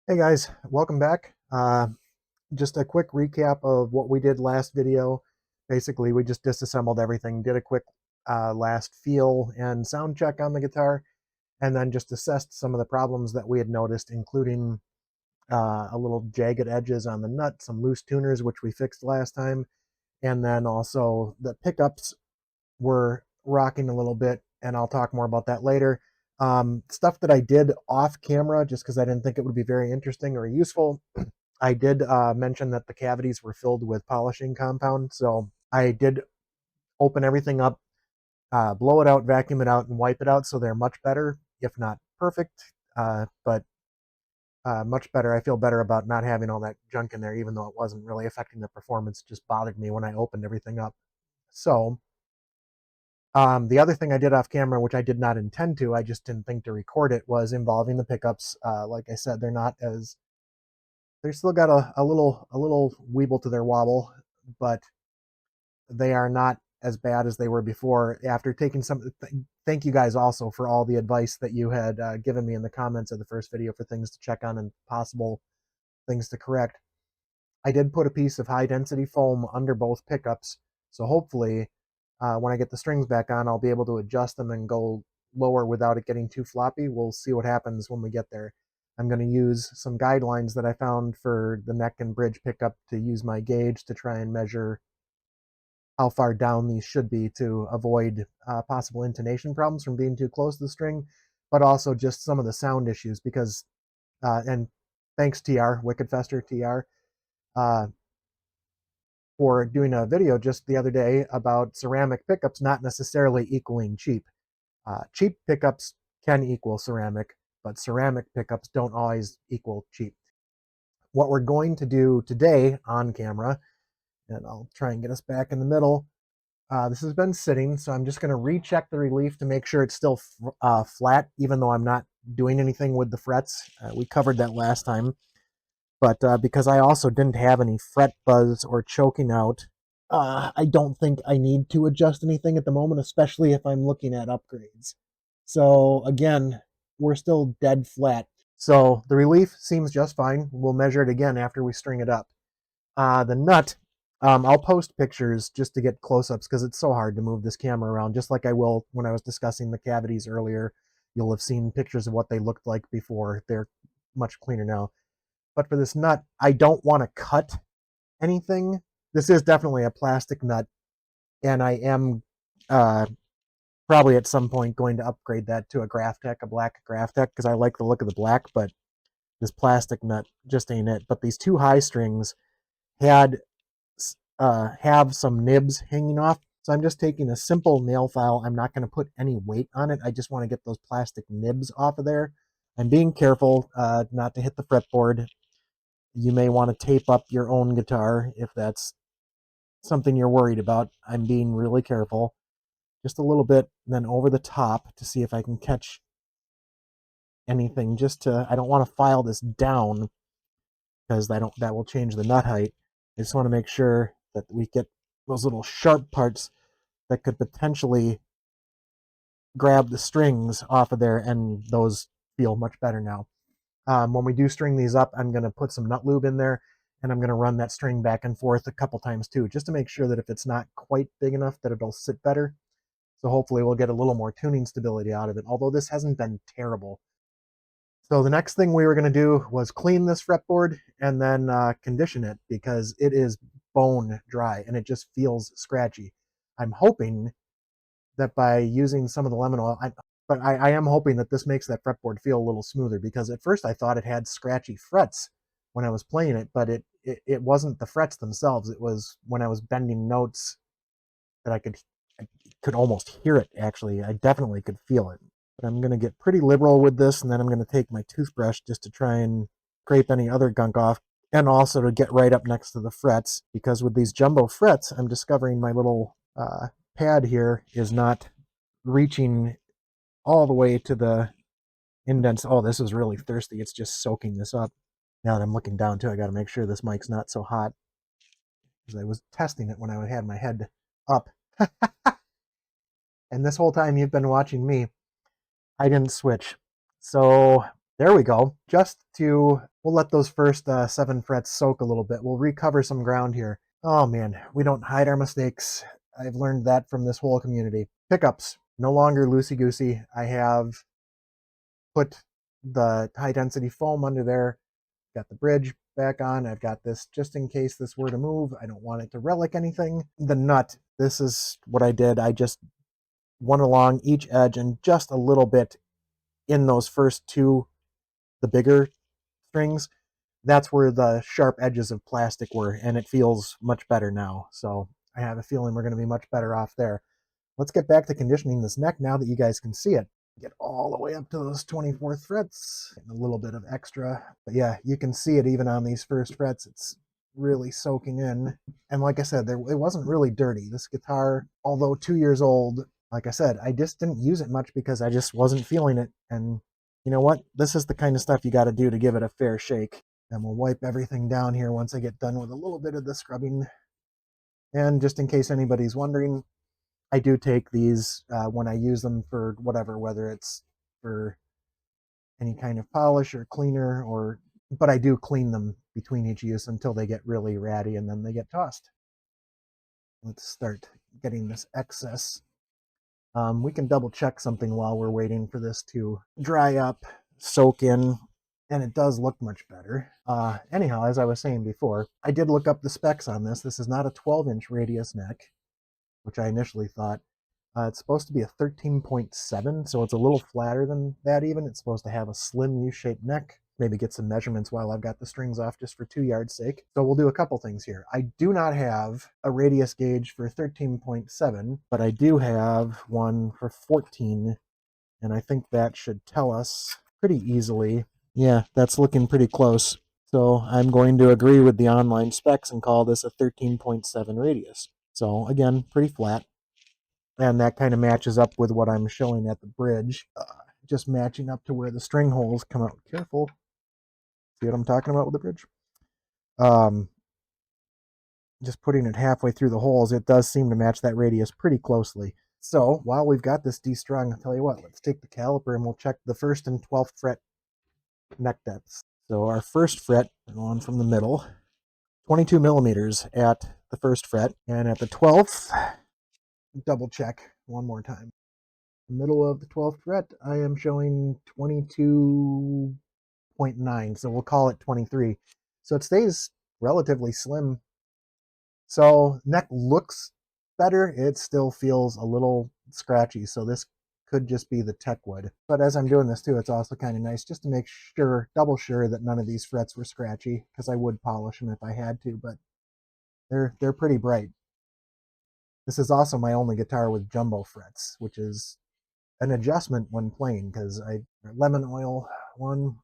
Hey guys, welcome back. Just a quick recap of what we did last video. Basically, we just disassembled everything, did a quick last feel and sound check on the guitar, and then just assessed some of the problems that we had noticed, including a little jagged edges on the nut, some loose tuners, which we fixed last time, and then also the pickups were rocking a little bit, and I'll talk more about that later. Stuff that I did off camera, just because I didn't think it would be very interesting or useful. I did mention that the cavities were filled with polishing compound, so I did open everything up, blow it out, vacuum it out, and wipe it out, so they're much better, if not perfect, but much better. I feel better about not having all that junk in there, even though it wasn't really affecting the performance. It just bothered me when I opened everything up. So the other thing I did off camera, which I did not intend to, I just didn't think to record it, was involving the pickups. Like I said, they're still got a little weeble to their wobble, but they are not as bad as they were before. After taking thank you guys also for all the advice that you had given me in the comments of the first video for things to check on and possible things to correct. I did put a piece of high density foam under both pickups, so hopefully when I get the strings back on, I'll be able to adjust them and go lower without it getting too floppy. We'll see what happens when we get there. I'm going to use some guidelines that I found for the neck and bridge pickup to use my gauge to try and measure how far down these should be to avoid possible intonation problems from being too close to the string, but also just some of the sound issues because, and thanks TR, Wickedfester TR, uh, for doing a video just the other day about ceramic pickups not necessarily equaling cheap. Cheap pickups can equal ceramic, but ceramic pickups don't always equal cheap. What we're going to do today on camera, and I'll try and get us back in the middle. This has been sitting, so I'm just going to recheck the relief to make sure it's still flat, even though I'm not doing anything with the frets. We covered that last time. But because I also didn't have any fret buzz or choking out, I don't think I need to adjust anything at the moment, especially if I'm looking at upgrades. So again, we're still dead flat. So the relief seems just fine. We'll measure it again after we string it up. The nut, I'll post pictures just to get close-ups because it's so hard to move this camera around, just like I will when I was discussing the cavities earlier. You'll have seen pictures of what they looked like before. They're much cleaner now. But for this nut, I don't want to cut anything. This is definitely a plastic nut, and I am uh, probably at some point going to upgrade that to a Graphtec, a black Graphtec, because I like the look of the black, but this plastic nut just ain't it. But these two high strings had have some nibs hanging off, so I'm just taking a simple nail file. I'm not going to put any weight on it. I just want to get those plastic nibs off of there. I'm being careful not to hit the fretboard. You may want to tape up your own guitar if that's something you're worried about. I'm being really careful. Just a little bit, then over the top to see if I can catch anything. I don't want to file this down because that will change the nut height. I just want to make sure that we get those little sharp parts that could potentially grab the strings off of there, and those feel much better now. When we do string these up, I'm going to put some nut lube in there, and I'm going to run that string back and forth a couple times too, just to make sure that if it's not quite big enough that it'll sit better. So hopefully we'll get a little more tuning stability out of it, although this hasn't been terrible. So the next thing we were going to do was clean this fretboard and then condition it because it is bone dry and it just feels scratchy. I'm hoping that by using some of the lemon oil, I am hoping that this makes that fretboard feel a little smoother because at first I thought it had scratchy frets when I was playing it, but it wasn't the frets themselves. It was when I was bending notes that I could almost hear it actually. I definitely could feel it. But I'm going to get pretty liberal with this, and then I'm going to take my toothbrush just to try and scrape any other gunk off, and also to get right up next to the frets, because with these jumbo frets, I'm discovering my little pad here is not reaching all the way to the indents. Oh, this is really thirsty. It's just soaking this up. Now that I'm looking down too, I got to make sure this mic's not so hot because I was testing it when I had my head up. And this whole time you've been watching me, I didn't switch. So There we go. We'll let those first 7 frets soak a little bit. We'll recover some ground here. Oh man, we don't hide our mistakes. I've learned that from this whole community. Pickups, no longer loosey-goosey. I have put the high density foam under there, got the bridge back on. I've got this just in case this were to move. I don't want it to relic anything. The nut, this is what I did. I just went along each edge and just a little bit in those first two, the bigger strings. That's where the sharp edges of plastic were, and it feels much better now. So I have a feeling we're going to be much better off there. Let's get back to conditioning this neck now that you guys can see it. Get all the way up to those 24th frets. Getting a little bit of extra. But yeah, you can see it even on these first frets. It's really soaking in. And like I said, it wasn't really dirty. This guitar, although 2 years old, like I said, I just didn't use it much because I just wasn't feeling it. And you know what? This is the kind of stuff you got to do to give it a fair shake. And we'll wipe everything down here once I get done with a little bit of the scrubbing. And just in case anybody's wondering, I do take these when I use them for whatever, whether it's for any kind of polish or cleaner, but I do clean them between each use until they get really ratty and then they get tossed. Let's start getting this excess. We can double check something while we're waiting for this to dry up, soak in, and it does look much better. Anyhow, as I was saying before, I did look up the specs on this. This is not a 12-inch radius neck, which I initially thought. It's supposed to be a 13.7, so it's a little flatter than that even. It's supposed to have a slim U-shaped neck. Maybe get some measurements while I've got the strings off just for 2 yards sake. So we'll do a couple things here. I do not have a radius gauge for 13.7, but I do have one for 14, and I think that should tell us pretty easily. Yeah, that's looking pretty close. So I'm going to agree with the online specs and call this a 13.7 radius. So again, pretty flat. And that kind of matches up with what I'm showing at the bridge. Just matching up to where the string holes come out. Careful. See what I'm talking about with the bridge? Just putting it halfway through the holes, it does seem to match that radius pretty closely. So while we've got this destrung, I'll tell you what, let's take the caliper and we'll check the 1st and 12th fret neck depths. So our 1st fret, on from the middle, 22 millimeters at the 1st fret, and at the 12th, double check one more time. Middle of the 12th fret, I am showing 22.9, so we'll call it 23. So it stays relatively slim. So neck looks better. It still feels a little scratchy, so this could just be the tech wood. But as I'm doing this too, it's also kind of nice just to make sure, double sure that none of these frets were scratchy, because I would polish them if I had to, but they're pretty bright. This is also my only guitar with jumbo frets, which is an adjustment when playing, because lemon oil one.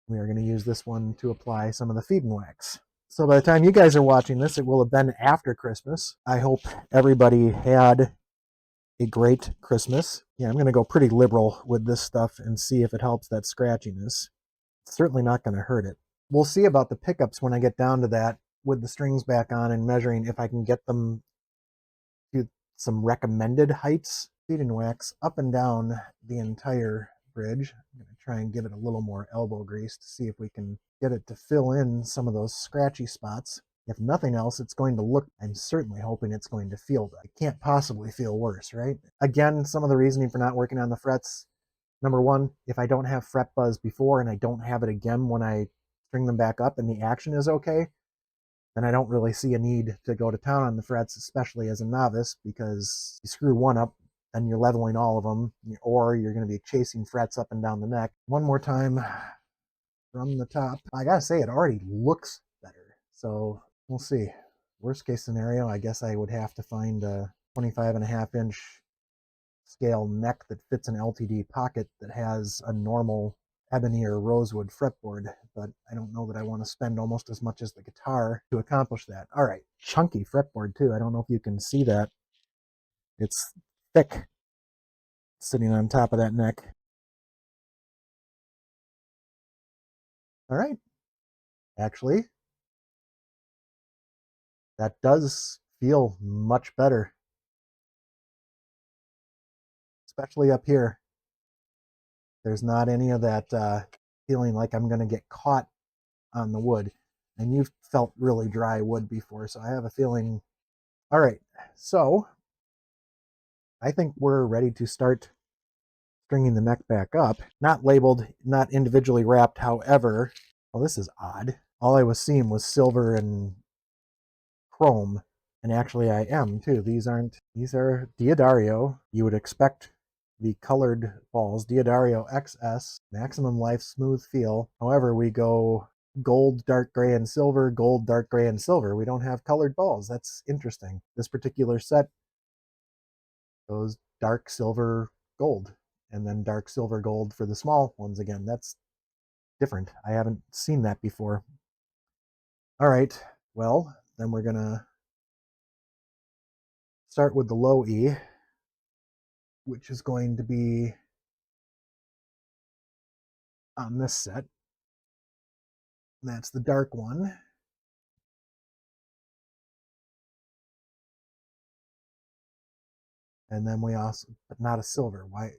We are going to use this one to apply some of the feed and wax. So by the time you guys are watching this, it will have been after Christmas. I hope everybody had a great Christmas. Yeah, I'm going to go pretty liberal with this stuff and see if it helps that scratchiness. It's certainly not going to hurt it. We'll see about the pickups when I get down to that with the strings back on and measuring if I can get them to some recommended heights. Feed and wax up and down the entire bridge. I'm going to try and give it a little more elbow grease to see if we can get it to fill in some of those scratchy spots. If nothing else, it's going to look, I'm certainly hoping it's going to feel good. It can't possibly feel worse, right? Again, some of the reasoning for not working on the frets. Number one, if I don't have fret buzz before and I don't have it again when I string them back up and the action is okay, then I don't really see a need to go to town on the frets, especially as a novice, because you screw one up and you're leveling all of them, or you're going to be chasing frets up and down the neck. One more time from the top. I gotta say, it already looks better, so we'll see. Worst case scenario, I guess I would have to find a 25.5-inch scale neck that fits an LTD pocket that has a normal ebony or rosewood fretboard, but I don't know that I want to spend almost as much as the guitar to accomplish that. All right, chunky fretboard too. I don't know if you can see that. It's thick sitting on top of that neck. All right, actually, that does feel much better, especially up here. There's not any of that feeling like I'm going to get caught on the wood. And you've felt really dry wood before, so I have a feeling. All right, so I think we're ready to start stringing the neck back up. Not labeled, not individually wrapped, however. Well, this is odd. All I was seeing was silver and chrome, and actually I am too. These are D'Addario. You would expect the colored balls, D'Addario XS, maximum life, smooth feel. However, we go gold, dark gray, and silver, gold, dark gray, and silver. We don't have colored balls. That's interesting. This particular set goes dark silver, gold, and then dark silver, gold for the small ones again. That's different. I haven't seen that before. All right, well, then we're gonna start with the low E, which is going to be on this set. That's the dark one. And then we also, but not a silver. Why?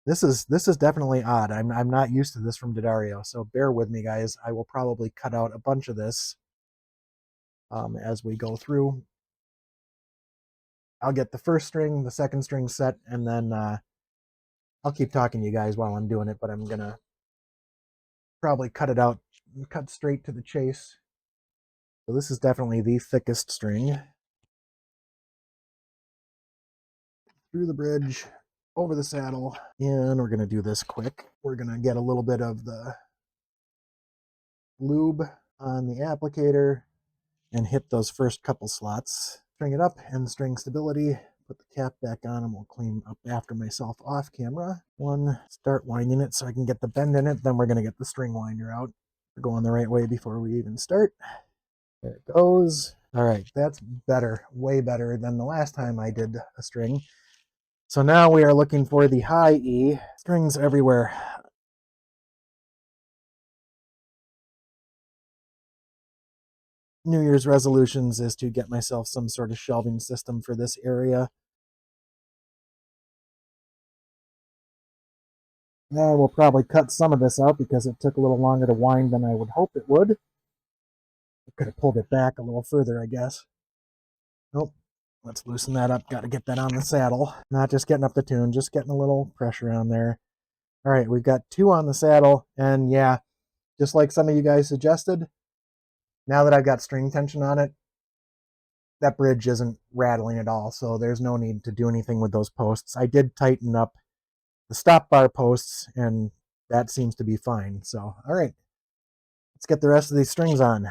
This is definitely odd. I'm not used to this from D'Addario, so bear with me, guys. I will probably cut out a bunch of this as we go through. I'll get the first string, the second string set, and then I'll keep talking to you guys while I'm doing it, but I'm gonna probably cut it out, cut straight to the chase. So this is definitely the thickest string. Through the bridge, over the saddle, and we're gonna do this quick. We're gonna get a little bit of the lube on the applicator and hit those first couple slots. String it up and string stability. Put the cap back on and we'll clean up after myself off camera. One, start winding it so I can get the bend in it. Then we're gonna get the string winder out. We're going the right way before we even start. There it goes. All right, that's better, way better than the last time I did a string. So now we are looking for the high E. Strings everywhere. New Year's resolutions is to get myself some sort of shelving system for this area. I will probably cut some of this out because it took a little longer to wind than I would hope it would. I could have pulled it back a little further, I guess. Nope. Let's loosen that up. Got to get that on the saddle. Not just getting up the tune, just getting a little pressure on there. All right, we've got 2 on the saddle. And yeah, just like some of you guys suggested, now that I've got string tension on it, that bridge isn't rattling at all. So there's no need to do anything with those posts. I did tighten up the stop bar posts, and that seems to be fine. So, all right, let's get the rest of these strings on.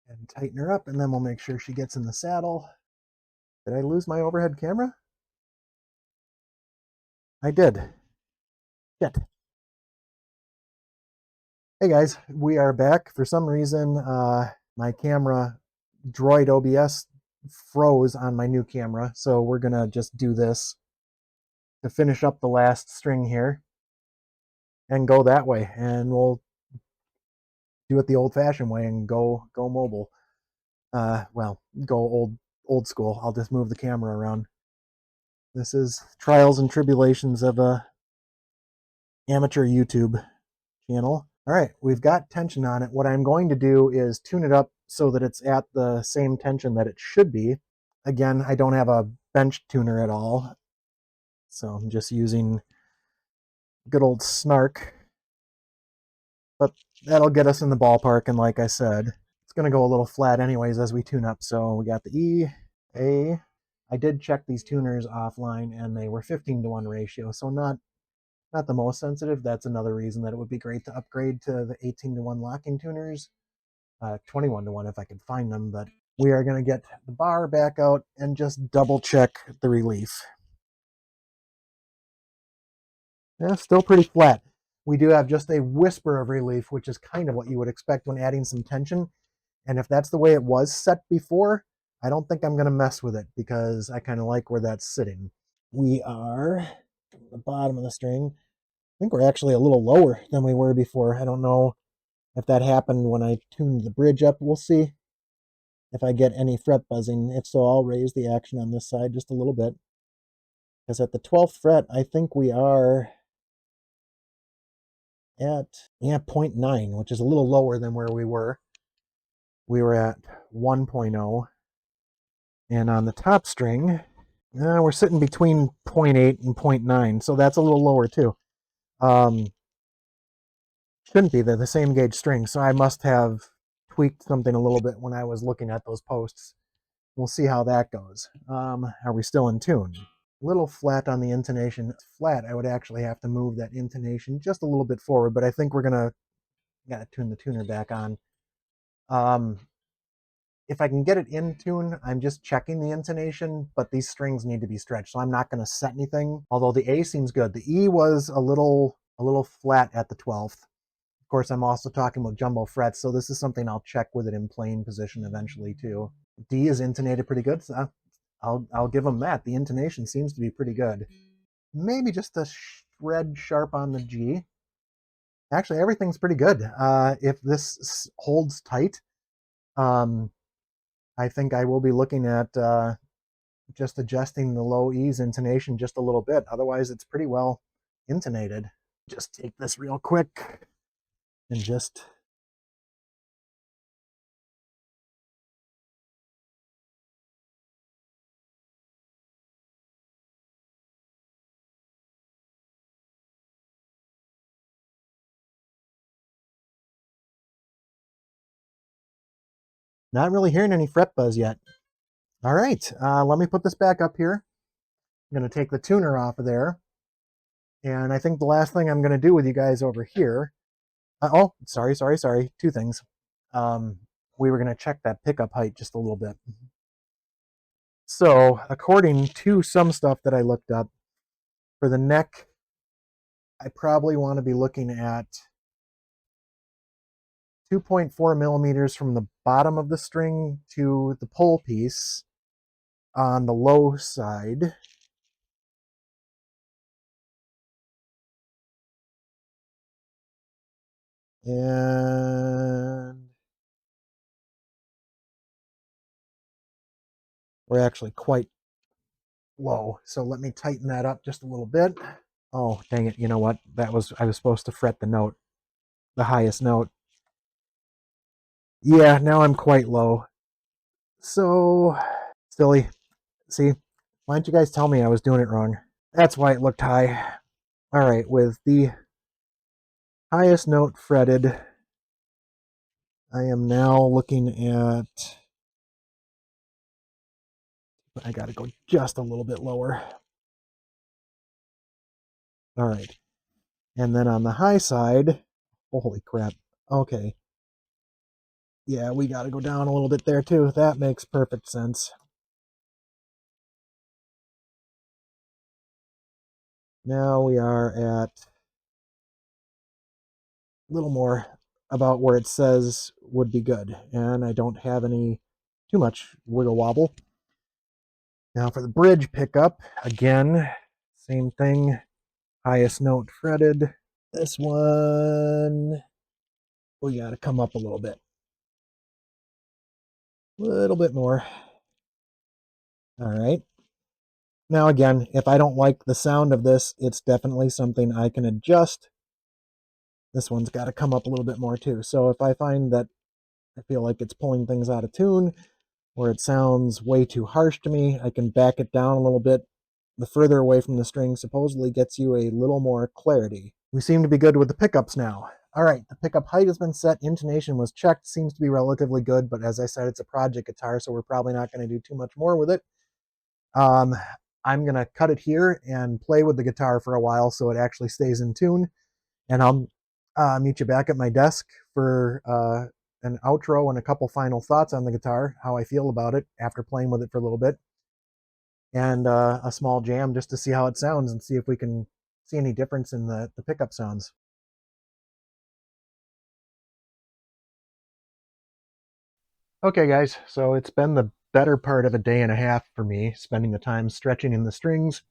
And tighten her up, and then we'll make sure she gets in the saddle. Did I lose my overhead camera? I did. Shit. Hey guys, we are back. For some reason, my camera, Droid OBS, froze on my new camera, so we're gonna just do this to finish up the last string here and go that way, and we'll do it the old-fashioned way and go mobile. Well, go old school. I'll just move the camera around. This is trials and tribulations of a amateur YouTube channel. All right, we've got tension on it. What I'm going to do is tune it up so that it's at the same tension that it should be. Again, I don't have a bench tuner at all, so I'm just using good old snark. But that'll get us in the ballpark, and like I said, it's going to go a little flat anyways as we tune up. So we got the E, A. I did check these tuners offline, and they were 15-to-1 ratio, so not the most sensitive. That's another reason that it would be great to upgrade to the 18-to-1 locking tuners. 21-to-1 if I could find them, but we are going to get the bar back out and just double check the relief. Yeah, still pretty flat. We do have just a whisper of relief, which is kind of what you would expect when adding some tension. And if that's the way it was set before, I don't think I'm going to mess with it because I kind of like where that's sitting. We are at the bottom of the string. I think we're actually a little lower than we were before. I don't know if that happened when I tuned the bridge up. We'll see if I get any fret buzzing. If so, I'll raise the action on this side just a little bit because at the 12th fret, I think we are at, yeah, 0.9, which is a little lower than where we were. We were at 1.0. And on the top string, we're sitting between 0.8 and 0.9, so that's a little lower too. Shouldn't be. They're the same gauge string, so I must have tweaked something a little bit when I was looking at those posts. We'll see how that goes. Are we still in tune? A little flat on the intonation. Flat, I would actually have to move that intonation just a little bit forward, but I think we're gotta tune the tuner back on. If I can get it in tune, I'm just checking the intonation, but these strings need to be stretched, so I'm not going to set anything. Although the A seems good. The E was a little flat at the 12th. Of course, I'm also talking about jumbo frets, so this is something I'll check with it in playing position eventually too. D is intonated pretty good, so I'll give them that. The intonation seems to be pretty good. Maybe just a shred sharp on the G. Actually, everything's pretty good. If this holds tight, I think I will be looking at just adjusting the low E's intonation just a little bit. Otherwise, it's pretty well intonated. Just take this real quick and just... Not really hearing any fret buzz yet. All right, let me put this back up here. I'm going to take the tuner off of there. And I think the last thing I'm going to do with you guys over here... oh, sorry. Two things. We were going to check that pickup height just a little bit. So, according to some stuff that I looked up, for the neck, I probably want to be looking at 2.4 millimeters from the bottom of the string to the pole piece on the low side. And we're actually quite low. So let me tighten that up just a little bit. Oh, dang it. You know what? I was supposed to fret the note, the highest note. Yeah, now I'm quite low. So silly. See, why didn't you guys tell me I was doing it wrong? That's why it looked high. All right, with the highest note fretted, I am now looking at... I got to go just a little bit lower. All right. And then on the high side, holy crap. Okay. Yeah, we got to go down a little bit there too. That makes perfect sense. Now we are at a little more about where it says would be good. And I don't have any too much wiggle wobble. Now for the bridge pickup, again, same thing. Highest note fretted. This one, we got to come up a little bit. A little bit more. All right. Now again, if I don't like the sound of this, it's definitely something I can adjust. This one's got to come up a little bit more too. So if I find that I feel like it's pulling things out of tune, or it sounds way too harsh to me, I can back it down a little bit. The further away from the string supposedly gets you a little more clarity. We seem to be good with the pickups now. All right, the pickup height has been set. Intonation was checked. Seems to be relatively good, but as I said, it's a project guitar, so we're probably not going to do too much more with it. I'm going to cut it here and play with the guitar for a while so it actually stays in tune. And I'll meet you back at my desk for an outro and a couple final thoughts on the guitar, how I feel about it after playing with it for a little bit. And a small jam just to see how it sounds and see if we can see any difference in the pickup sounds. Okay, guys, so it's been the better part of a day and a half for me, spending the time stretching in the strings,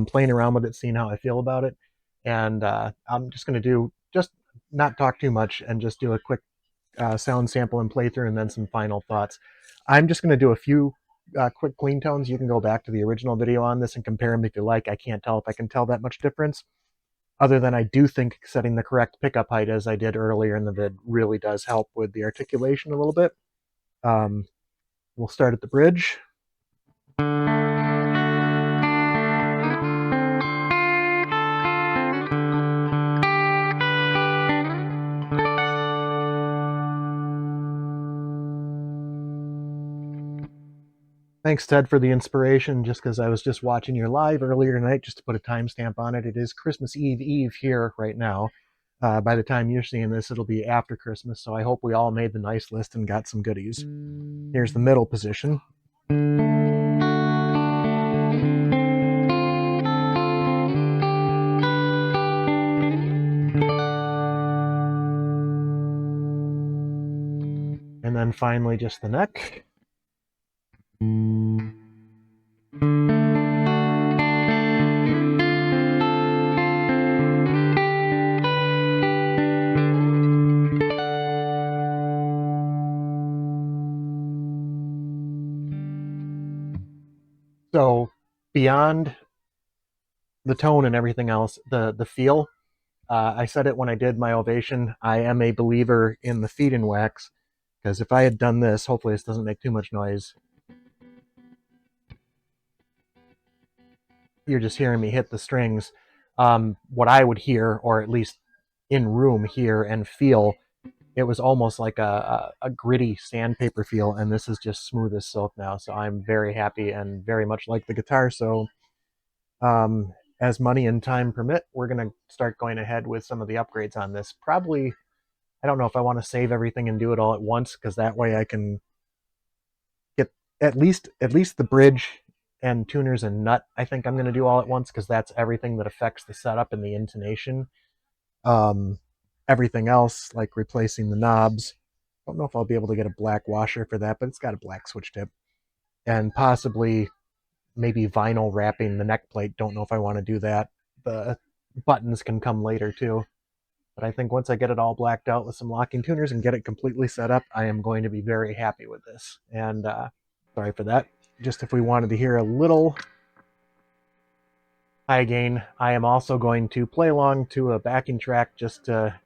playing around with it, seeing how I feel about it. And I'm just going to just not talk too much and just do a quick sound sample and playthrough and then some final thoughts. I'm just going to do a few quick clean tones, you can go back to the original video on this and compare them if you like. I can't tell if I can tell that much difference, other than I do think setting the correct pickup height, as I did earlier in the vid, really does help with the articulation a little bit. We'll start at the bridge. Thanks, Ted, for the inspiration, just because I was just watching your live earlier tonight, just to put a timestamp on it. It is Christmas Eve here right now. By the time you're seeing this, it'll be after Christmas, so I hope we all made the nice list and got some goodies. Here's the middle position. And then finally just the neck. So beyond the tone and everything else, the feel, I said it when I did my ovation, I am a believer in the feed in wax, because if I had done this, hopefully this doesn't make too much noise. You're just hearing me hit the strings. What I would hear, or at least in room hear and feel, it was almost like a gritty sandpaper feel, and this is just smooth as silk now. So I'm very happy and very much like the guitar. So as money and time permit, we're going to start going ahead with some of the upgrades on this. Probably, I don't know if I want to save everything and do it all at once, because that way I can get at least the bridge and tuners and nut. I think I'm going to do all at once, because that's everything that affects the setup and the intonation. Everything else, like replacing the knobs, I don't know if I'll be able to get a black washer for that, but it's got a black switch tip. And possibly maybe vinyl wrapping the neck plate. Don't know if I want to do that. The buttons can come later too. But I think once I get it all blacked out with some locking tuners and get it completely set up, I am going to be very happy with this. And sorry for that. Just if we wanted to hear a little high gain, I am also going to play along to a backing track just to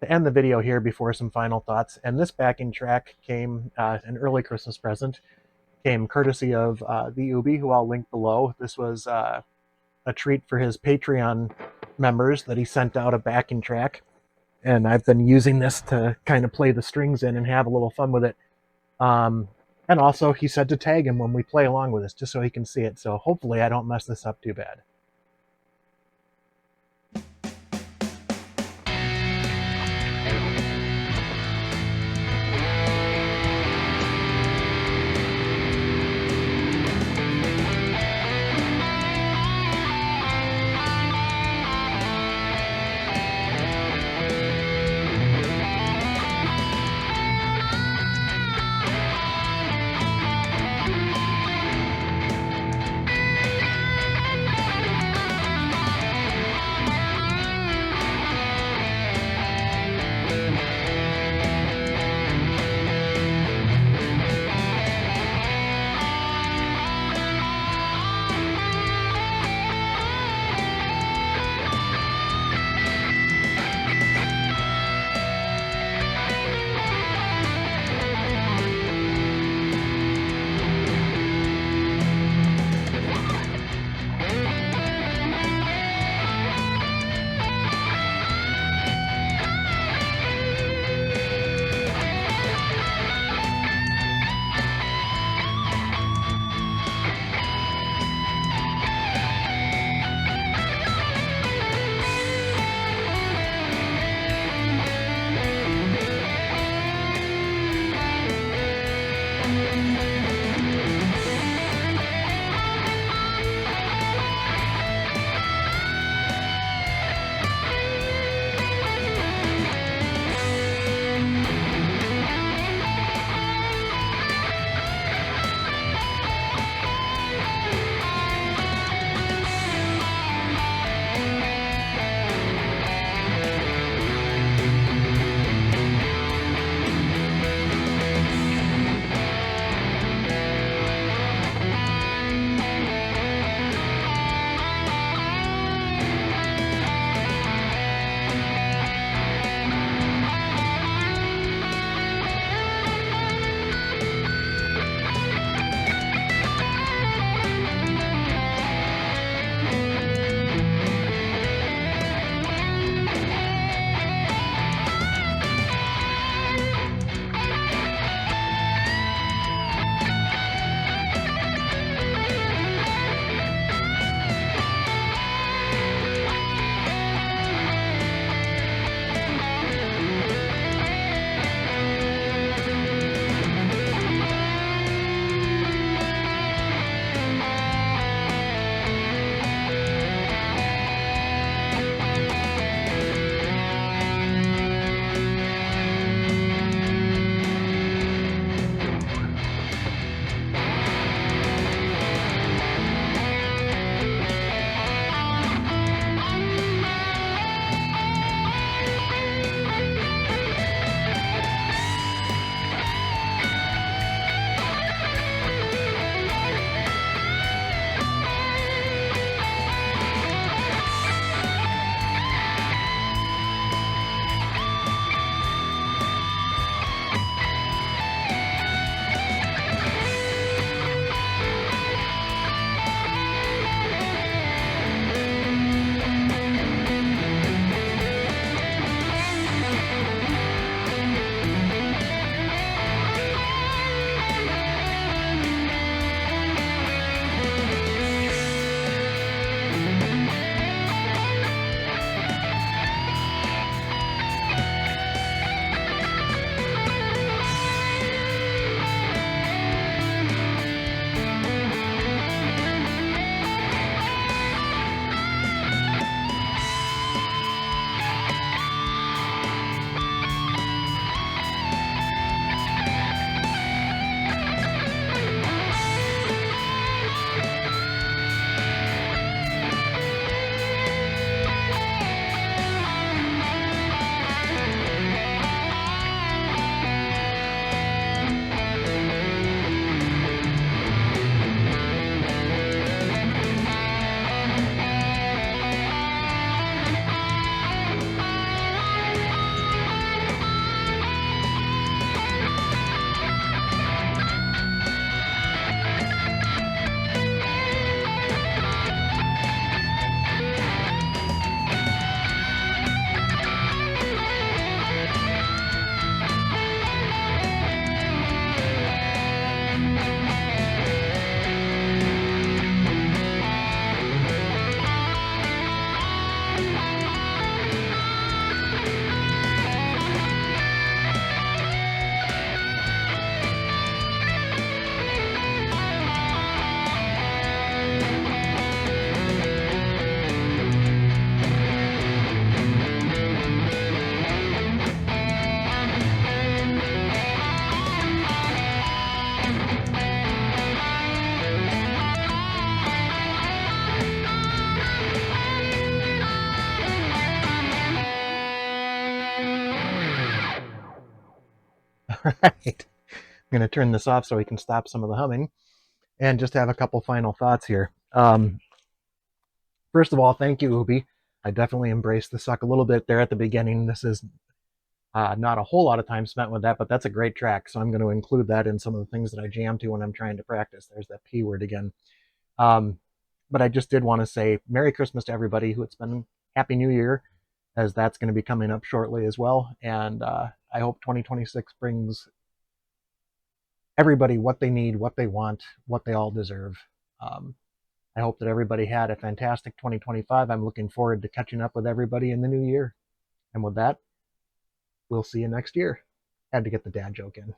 end the video here before some final thoughts. And this backing track came, an early Christmas present, came courtesy of TheUbie, who I'll link below. This was a treat for his Patreon members, that he sent out a backing track. And I've been using this to kind of play the strings in and have a little fun with it. And also, he said to tag him when we play along with this, just so he can see it. So hopefully I don't mess this up too bad. Right. I'm going to turn this off so we can stop some of the humming and just have a couple final thoughts here. First of all, thank you, Ubie. I definitely embraced the suck a little bit there at the beginning. This is not a whole lot of time spent with that, but that's a great track. So I'm going to include that in some of the things that I jam to when I'm trying to practice. There's that P word again. But I just did want to say Merry Christmas to everybody who it's been Happy New Year, as that's going to be coming up shortly as well. And I hope 2026 brings everybody what they need, what they want, what they all deserve. I hope that everybody had a fantastic 2025. I'm looking forward to catching up with everybody in the new year. And with that, we'll see you next year. Had to get the dad joke in.